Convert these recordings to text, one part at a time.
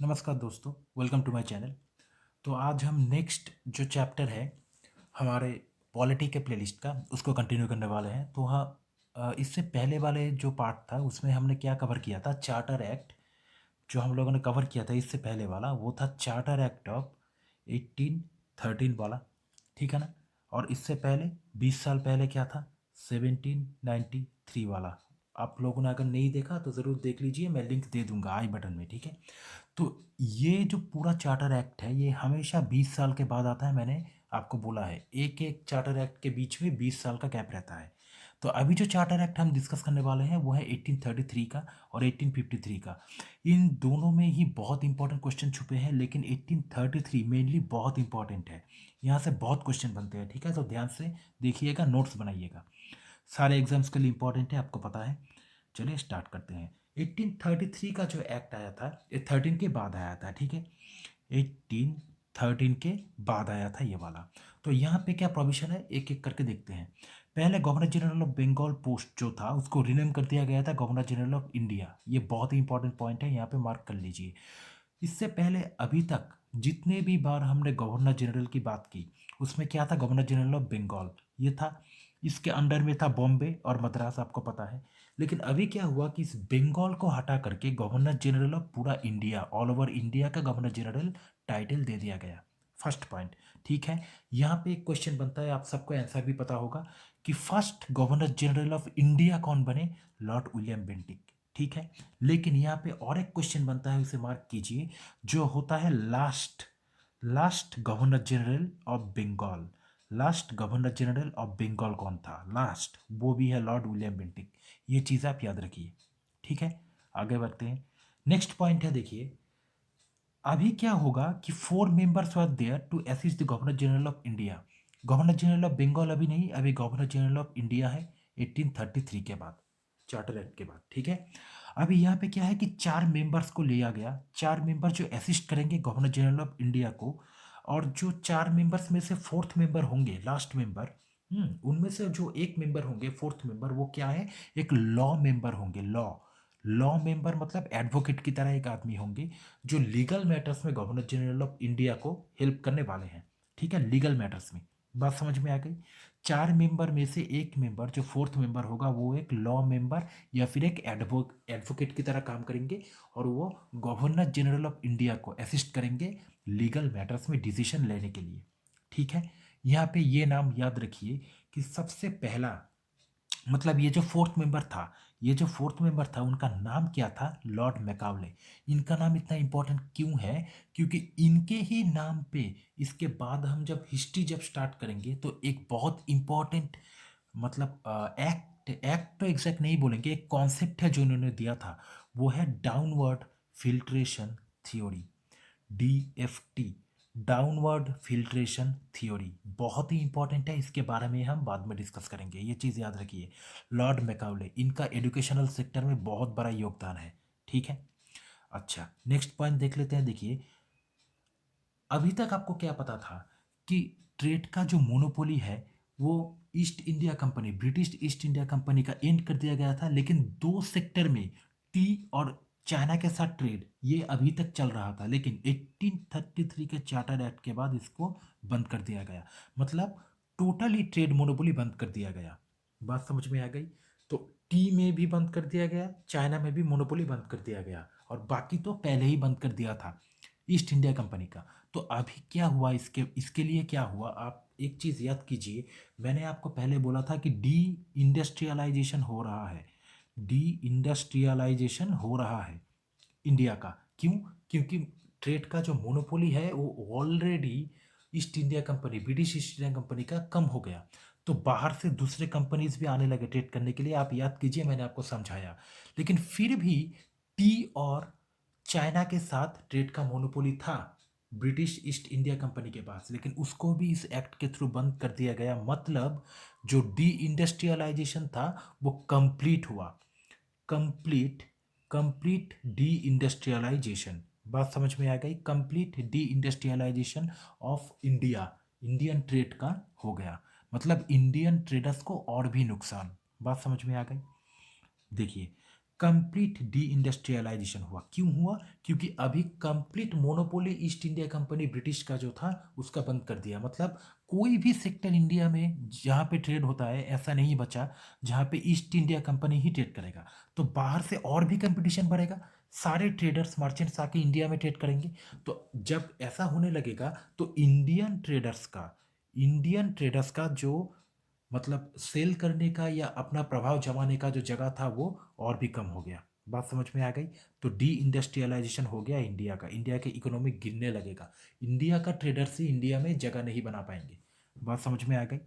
नमस्कार दोस्तों, welcome to my channel. तो आज हम नेक्स्ट जो चैप्टर है हमारे पॉलिटी के प्लेलिस्ट का उसको कंटिन्यू करने वाले हैं। तो हाँ, इससे पहले वाले जो पार्ट था उसमें हमने क्या कवर किया था, चार्टर एक्ट। जो हम लोगों ने कवर किया था इससे पहले वाला वो था चार्टर एक्ट ऑफ 1813 वाला, ठीक है ना। और इससे पहले 20 साल पहले क्या था, 1793 वाला। आप लोगों ने अगर नहीं देखा तो ज़रूर देख लीजिए, मैं लिंक दे दूंगा आई बटन में, ठीक है। तो ये जो पूरा चार्टर एक्ट है ये हमेशा 20 साल के बाद आता है। मैंने आपको बोला है एक एक चार्टर एक्ट के बीच में 20 साल का गैप रहता है। तो अभी जो चार्टर एक्ट हम डिस्कस करने वाले हैं वो है 1833 का और 1853 का। इन दोनों में ही बहुत इंपॉर्टेंट क्वेश्चन छुपे हैं, लेकिन 1833 मेनली बहुत इंपॉर्टेंट है। यहाँ से बहुत क्वेश्चन बनते हैं, ठीक है। तो ध्यान से देखिएगा, नोट्स बनाइएगा, सारे एग्जाम्स के लिए इंपॉर्टेंट है, आपको पता है। चलिए स्टार्ट करते हैं। 1833 का जो एक्ट आया था ये 13 के बाद आया था, ठीक है। 1813 के बाद आया था ये वाला। तो यहाँ पे क्या प्रोविजन है एक एक करके देखते हैं। पहले governor general of Bengal post जो था उसको रिनेम कर दिया गया था गवर्नर जनरल ऑफ इंडिया। ये बहुत ही इंपॉर्टेंट पॉइंट है, यहाँ पे मार्क कर लीजिए। इससे पहले अभी तक जितने भी बार हमने गवर्नर जनरल की बात की उसमें क्या था, गवर्नर जनरल ऑफ बंगाल ये था। इसके अंडर में था बॉम्बे और मद्रास, आपको पता है। लेकिन अभी क्या हुआ कि इस बंगाल को हटा करके गवर्नर जनरल ऑफ पूरा इंडिया, ऑल ओवर इंडिया का गवर्नर जनरल टाइटल दे दिया गया। फर्स्ट पॉइंट, ठीक है। यहाँ पे एक क्वेश्चन बनता है, आप सबको आंसर भी पता होगा कि first governor general of India कौन बने, लॉर्ड विलियम बेंटिक, ठीक है। लेकिन यहाँ पे और एक क्वेश्चन बनता है, उसे मार्क कीजिए, जो होता है last last governor general of Bengal. Last governor general of Bengal कौन था लास्ट, वो भी है लॉर्ड विलियम बेंटिक। ये चीज़ आप याद रखिए, ठीक है। आगे बढ़ते हैं। नेक्स्ट पॉइंट है, देखिए अभी क्या होगा कि 4 members were there to assist the governor general of India. Governor general of Bengal अभी नहीं, अभी गवर्नर जनरल ऑफ इंडिया है 1833 के बाद, चार्टर एक्ट के बाद, ठीक है। अभी यहाँ पे क्या है कि 4 मेंबर्स को लिया गया, 4 मेंबर जो असिस्ट करेंगे गवर्नर जनरल ऑफ इंडिया को। और जो 4 मेंबर्स में से फोर्थ मेंबर होंगे, लास्ट मेंबर, उनमें से जो एक मेंबर होंगे, फोर्थ मेंबर, वो क्या है, एक लॉ मेंबर होंगे। लॉ लॉ मेंबर मतलब एडवोकेट की तरह एक आदमी होंगे जो लीगल मैटर्स में गवर्नर जनरल ऑफ इंडिया को हेल्प करने वाले हैं, ठीक है, लीगल मैटर्स में। बात समझ में आ गई। 4 मेंबर में से एक मेंबर जो फोर्थ मेंबर होगा वो एक लॉ मेंबर या फिर एक एडवोकेट की तरह काम करेंगे, और वो गवर्नर जनरल ऑफ इंडिया को असिस्ट करेंगे लीगल मैटर्स में डिसीजन लेने के लिए, ठीक है। यहाँ पे ये नाम याद रखिए कि सबसे पहला, मतलब ये जो फोर्थ मेंबर था उनका नाम क्या था, लॉर्ड मैकाउले। इनका नाम इतना इंपॉर्टेंट क्यों है, क्योंकि इनके ही नाम पे इसके बाद हम जब हिस्ट्री जब स्टार्ट करेंगे तो एक बहुत इंपॉर्टेंट, मतलब एक्ट तो एग्जैक्ट नहीं बोलेंगे, एक कॉन्सेप्ट है जो उन्होंने दिया था, वो है downward filtration theory, DFT, downward filtration theory. बहुत ही इंपॉर्टेंट है, इसके बारे में हम बाद में डिस्कस करेंगे, ये चीज़ याद रखिए। लॉर्ड मैकाउले, इनका एजुकेशनल सेक्टर में बहुत बड़ा योगदान है, ठीक है। अच्छा, नेक्स्ट पॉइंट देख लेते हैं। देखिए अभी तक आपको क्या पता था कि ट्रेड का जो मोनोपोली है वो east India company, British east India company का एंड कर दिया गया था, लेकिन 2 सेक्टर में, टी और चाइना के साथ ट्रेड ये अभी तक चल रहा था, लेकिन 1833 के चार्टर एक्ट के बाद इसको बंद कर दिया गया। मतलब टोटली ट्रेड मोनोपोली बंद कर दिया गया। बात समझ में आ गई। तो टी में भी बंद कर दिया गया, चाइना में भी मोनोपोली बंद कर दिया गया, और बाकी तो पहले ही बंद कर दिया था ईस्ट इंडिया कंपनी का। तो अभी क्या हुआ, इसके इसके लिए क्या हुआ, आप एक चीज़ याद कीजिए। मैंने आपको पहले बोला था कि डी इंडस्ट्रियलाइजेशन हो रहा है, डी इंडस्ट्रियलाइजेशन हो रहा है इंडिया का। क्यों? क्योंकि ट्रेड का जो मोनोपोली है वो already east India company, British east India company का कम हो गया। तो बाहर से दूसरे कंपनीज भी आने लगे ट्रेड करने के लिए, आप याद कीजिए मैंने आपको समझाया। लेकिन फिर भी टी और चाइना के साथ ट्रेड का मोनोपोली था ब्रिटिश ईस्ट इंडिया कंपनी के पास, लेकिन उसको भी इस एक्ट के थ्रू बंद कर दिया गया। मतलब जो डी इंडस्ट्रियलाइजेशन था वो कंप्लीट हुआ, कंप्लीट कंप्लीट डी इंडस्ट्रियलाइजेशन। बात समझ में आ गई, complete deindustrialization of India, Indian trade का हो गया। मतलब इंडियन ट्रेडर्स को और भी नुकसान। बात समझ में आ गई। देखिए कंप्लीट डी इंडस्ट्रियलाइजेशन हुआ। क्यों हुआ? क्योंकि अभी complete monopoly east India company British का जो था उसका बंद कर दिया। मतलब कोई भी सेक्टर इंडिया में जहाँ पे ट्रेड होता है ऐसा नहीं बचा जहाँ पे ईस्ट इंडिया कंपनी ही ट्रेड करेगा। तो बाहर से और भी कंपटीशन बढ़ेगा, सारे ट्रेडर्स मर्चेंट्स आके इंडिया में ट्रेड करेंगे। तो जब ऐसा होने लगेगा तो इंडियन ट्रेडर्स का जो मतलब सेल करने का या अपना प्रभाव जमाने का जो जगह था वो और भी कम हो गया। बात समझ में आ गई? तो डी इंडस्ट्रियलाइजेशन हो गया इंडिया का, इंडिया के इकोनॉमी गिरने लगेगा, इंडिया का ट्रेडर्स ही इंडिया में जगह नहीं बना पाएंगे। बात समझ में आ गई?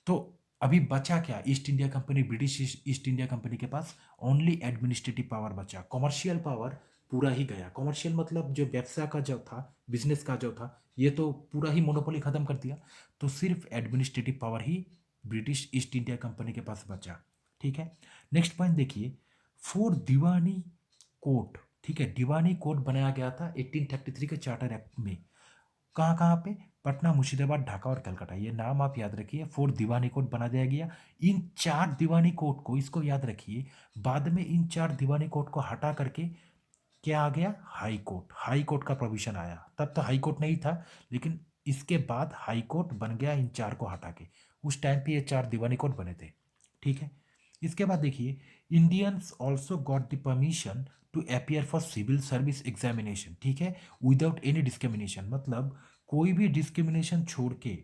तो अभी बचा क्या? East India company, British east India company के पास ओनली एडमिनिस्ट्रेटिव पावर बचा, कॉमर्शियल पावर पूरा ही गया। कॉमर्शियल मतलब जो व्यवसाय का जो था, बिजनेस का जो था, ये तो पूरा ही मोनोपोली खत्म कर दिया। तो सिर्फ एडमिनिस्ट्रेटिव पावर ही ब्रिटिश ईस्ट इंडिया कंपनी के पास बचा। ठीक है, नेक्स्ट पॉइंट देखिए, फोर दीवानी कोड। ठीक है, दीवानी कोड बनाया गया था 1833 के चार्टर एक्ट में। कहाँ कहाँ पे? पटना, मुर्शिदाबाद, ढाका और कलकत्ता। ये नाम आप याद रखिए, फोर दीवानी कोड बना दिया गया। इन चार दीवानी कोड को, इसको याद रखिए, बाद में इन चार दीवानी कोड को हटा करके क्या आ गया? High court. हाई कोर्ट का प्रोविजन आया। तब तो हाई कोर्ट नहीं था, लेकिन इसके बाद हाई कोर्ट बन गया इन चार को हटा के। उस टाइम पे ये चार दीवानी कोर्ट बने थे। ठीक है, इसके बाद देखिए, Indians also got the permission to appear for civil service examination. ठीक है, विदाउट एनी डिस्क्रिमिनेशन, मतलब कोई भी डिस्क्रिमिनेशन छोड़ के,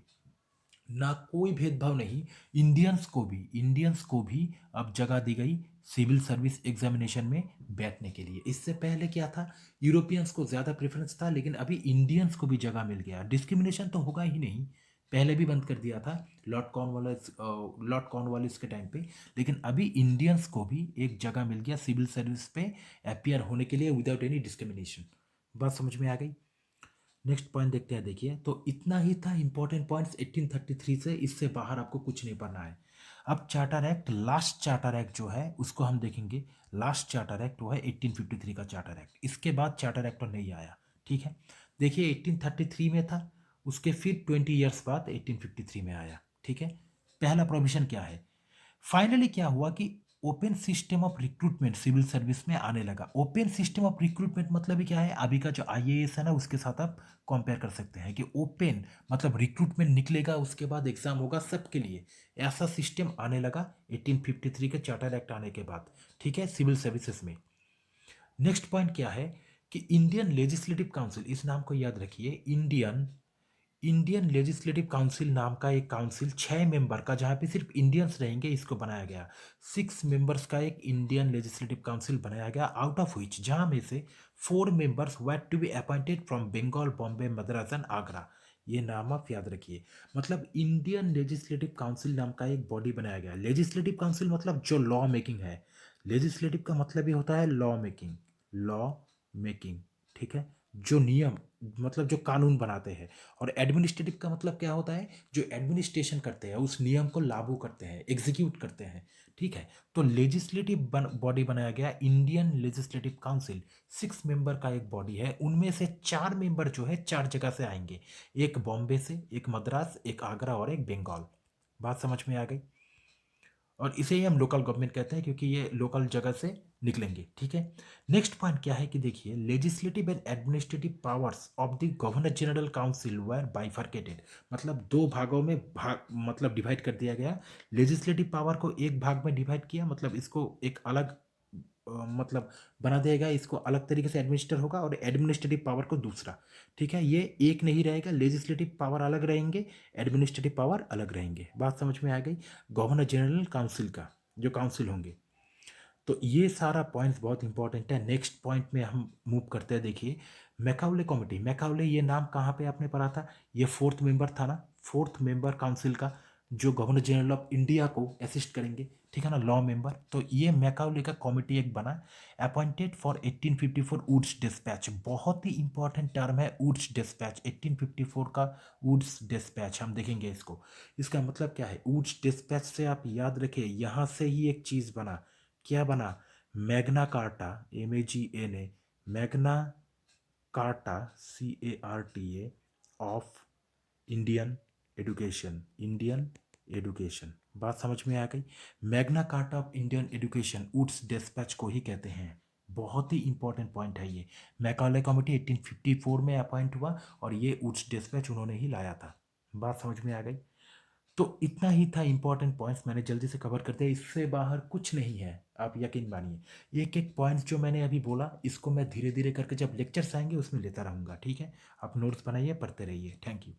ना कोई भेदभाव नहीं, इंडियंस को भी अब जगह दी गई सिविल सर्विस एग्जामिनेशन में बैठने के लिए। इससे पहले क्या था? यूरोपियंस को ज़्यादा प्रेफरेंस था, लेकिन अभी इंडियंस को भी जगह मिल गया। डिस्क्रिमिनेशन तो होगा ही नहीं, पहले भी बंद कर दिया था लॉर्ड कॉर्नवालिस के टाइम पे, लेकिन अभी इंडियंस को भी एक जगह मिल गया सिविल सर्विस पे अपियर होने के लिए विदाउट एनी डिस्क्रिमिनेशन। बात समझ में आ गई? नेक्स्ट पॉइंट देखते हैं। देखिए, तो इतना ही था इंपॉर्टेंट पॉइंट्स 1833 से, इससे बाहर आपको कुछ नहीं पढ़ना है। अब charter act, last charter act जो है उसको हम देखेंगे। लास्ट चार्टर एक्ट वो है 1853 का चार्टर एक्ट। इसके बाद चार्टर एक्ट तो नहीं आया। ठीक है, देखिए 1833 में था, उसके फिर 20 ईयर्स बाद 1853 में आया। ठीक है, पहला प्रोविजन क्या है? फाइनली क्या हुआ कि open system of recruitment civil service में आने लगा। ओपन सिस्टम ऑफ रिक्रूटमेंट मतलब ही क्या है? अभी का जो आईएएस है ना, उसके साथ आप कंपेयर कर सकते हैं कि ओपन मतलब रिक्रूटमेंट निकलेगा, उसके बाद एग्जाम होगा सबके लिए। ऐसा सिस्टम आने लगा 1853 के चार्टर एक्ट आने के बाद। ठीक है, सिविल सर्विसेज में। नेक्स्ट पॉइंट क्या है कि इंडियन लेजिस्लेटिव काउंसिल, इस नाम को याद रखिए, इंडियन इंडियन लेजिस्लेटिव काउंसिल नाम का एक काउंसिल 6 मेंबर का, जहाँ पे सिर्फ इंडियंस रहेंगे, इसको बनाया गया। 6 मेंबर्स का एक इंडियन लेजिस्लेटिव काउंसिल बनाया गया, आउट ऑफ विच, जहाँ में से 4 members were to be appointed from Bengal, Bombay, Madras and Agra. ये नाम आप याद रखिए। मतलब इंडियन लेजिस्लेटिव काउंसिल नाम का एक बॉडी बनाया गया। लेजिस्लेटिव काउंसिल मतलब जो लॉ मेकिंग है। लेजिस्लेटिव का मतलब ही होता है लॉ मेकिंग। ठीक है, जो नियम मतलब जो कानून बनाते हैं। और एडमिनिस्ट्रेटिव का मतलब क्या होता है? जो एडमिनिस्ट्रेशन करते हैं, उस नियम को लागू करते हैं, एग्जीक्यूट करते हैं। ठीक है, तो लेजिस्लेटिव बॉडी बनाया गया इंडियन लेजिस्लेटिव काउंसिल। 6 मेंबर का एक बॉडी है, उनमें से 4 मेंबर जो है 4 जगह से आएंगे, एक बॉम्बे से, एक मद्रास, एक आगरा और एक बंगाल। बात समझ में आ गई? और इसे ही हम लोकल गवर्नमेंट कहते हैं, क्योंकि ये लोकल जगह से निकलेंगे। ठीक है, नेक्स्ट पॉइंट क्या है कि देखिए, legislative and administrative powers of the governor general council were bifurcated. मतलब दो भागों में भाग मतलब डिवाइड कर दिया गया। लेजिस्लेटिव पावर को एक भाग में डिवाइड किया, मतलब इसको एक अलग मतलब बना देगा, इसको अलग तरीके से एडमिनिस्टर होगा, और एडमिनिस्ट्रेटिव पावर को दूसरा। ठीक है, ये एक नहीं रहेगा, लेजिस्लेटिव पावर अलग रहेंगे, एडमिनिस्ट्रेटिव पावर अलग रहेंगे। बात समझ में आ गई? गवर्नर जनरल काउंसिल का जो काउंसिल होंगे। तो ये सारा पॉइंट्स बहुत इंपॉर्टेंट है। नेक्स्ट पॉइंट में हम मूव करते हैं। देखिए, मैकाउले कमेटी। मैकाउले ये नाम कहाँ पे आपने पढ़ा था? ये 4th मेंबर था ना, 4th मेंबर काउंसिल का, जो गवर्नर जनरल ऑफ इंडिया को असिस्ट करेंगे। ठीक है ना, लॉ मेंबर। तो ये मैकाउले का कमेटी एक बना, अपॉइंटेड फॉर 1854 वुड्स डिस्पैच। बहुत ही इंपॉर्टेंट टर्म है वुड्स डिस्पैच, 1854 का वुड्स डिस्पैच हम देखेंगे इसको। इसका मतलब क्या है? वुड्स डिस्पैच से आप याद रखें, यहाँ से ही एक चीज़ बना। क्या बना? Magna Carta, MAGNA, Magna Carta, CARTA of Indian education, Indian education. बात समझ में आ गई। Magna Carta of Indian education Wood's dispatch को ही कहते हैं। बहुत ही इंपॉर्टेंट पॉइंट है ये। मैकाले कमेटी 1854 में अपॉइंट हुआ और ये वुड्स डिस्पैच उन्होंने ही लाया था। बात समझ में आ गई। तो इतना ही था इंपॉर्टेंट पॉइंट्स, मैंने जल्दी से कवर कर दिया। इससे बाहर कुछ नहीं है, आप यकीन मानिए। एक एक पॉइंट्स जो मैंने अभी बोला, इसको मैं धीरे धीरे करके जब लेक्चर्स आएंगे उसमें लेता रहूँगा, ठीक है। आप नोट्स बनाइए, पढ़ते रहिए। Thank you.